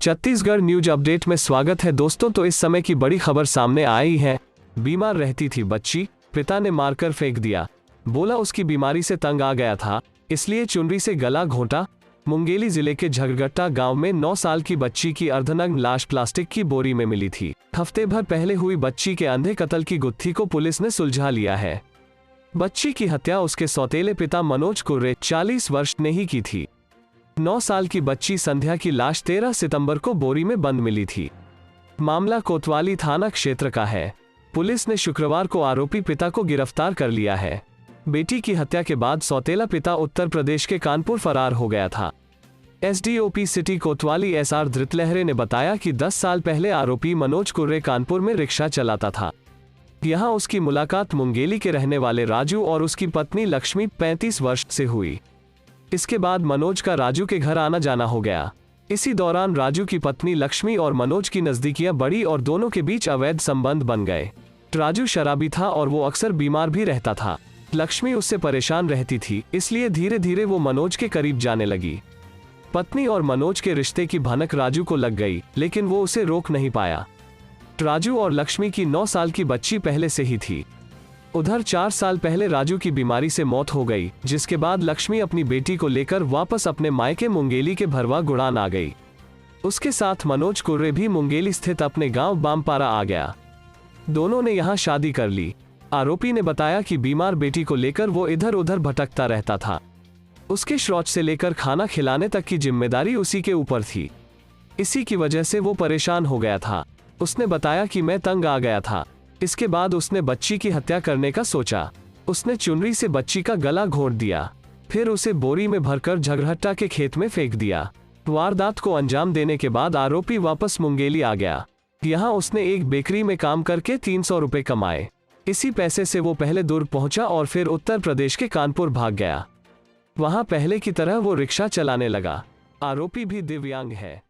Chhattisgarh news update में स्वागत है दोस्तों। तो इस समय की बड़ी खबर सामने आई है। बीमार रहती थी बच्ची, पिता ने मारकर फेंक दिया। बोला उसकी बीमारी से तंग आ गया था, इसलिए चुनरी से गला घोंटा। मुंगेली जिले के झगड़गट्टा गांव में 9 साल की बच्ची की अर्धनग्न लाश प्लास्टिक की बोरी में मिली थी। हफ्ते भर पहले हुई बच्ची के अंधे कत्ल की गुत्थी को पुलिस ने सुलझा लिया है। बच्ची की हत्या उसके सौतेले पिता मनोज कुर्रे 40 वर्ष ने ही की थी। 9 साल की बच्ची संध्या की लाश 13 सितंबर को बोरी में बंद मिली थी। मामला कोतवाली थाना क्षेत्र का है। पुलिस ने शुक्रवार को आरोपी पिता को गिरफ्तार कर लिया है। बेटी की हत्या के बाद सौतेला पिता उत्तर प्रदेश के कानपुर फरार हो गया था। एसडीओपी सिटी कोतवाली एसआर धृतलहरे ने बताया कि 10 साल पहले आरोपी मनोज कुर्रे कानपुर में रिक्शा चलाता था। यहां उसकी मुलाकात मुंगेली के रहने वाले राजू और उसकी पत्नी लक्ष्मी 35 वर्ष से हुई। इसके बाद मनोज का राजू के घर आना जाना हो गया। इसी दौरान राजू की पत्नी लक्ष्मी और मनोज की नजदीकियां बढ़ी और दोनों के बीच अवैध संबंध बन गए। राजू शराबी था और वो अक्सर बीमार भी रहता था। लक्ष्मी उससे परेशान रहती थी, इसलिए धीरे धीरे वो मनोज के करीब जाने लगी। पत्नी और मनोज के रिश्ते की भनक राजू को लग गई, लेकिन वो उसे रोक नहीं पाया। राजू और लक्ष्मी की 9 साल की बच्ची पहले से ही थी। उधर 4 साल पहले राजू की बीमारी से मौत हो गई, जिसके बाद लक्ष्मी अपनी बेटी को लेकर वापस अपने मायके मुंगेली के भरवा गुड़ान आ गई। उसके साथ मनोज कुर्रे भी मुंगेली स्थित अपने गांव बामपारा आ गया। दोनों ने यहां शादी कर ली। आरोपी ने बताया कि बीमार बेटी को लेकर वो इधर उधर भटकता रहता था। उसके शौच से लेकर खाना खिलाने तक की जिम्मेदारी उसी के ऊपर थी। इसी की वजह से वो परेशान हो गया था। उसने बताया कि मैं तंग आ गया था। इसके बाद उसने बच्ची की हत्या करने का सोचा। उसने चुनरी से बच्ची का गला घोंट दिया, फिर उसे बोरी में भरकर झगड़गट्टा के खेत में फेंक दिया। वारदात को अंजाम देने के बाद आरोपी वापस मुंगेली आ गया। यहाँ उसने एक बेकरी में काम करके 300 रुपए कमाए। इसी पैसे से वो पहले दुर्ग पहुंचा और फिर उत्तर प्रदेश के कानपुर भाग गया। वहां पहले की तरह वो रिक्शा चलाने लगा। आरोपी भी दिव्यांग है।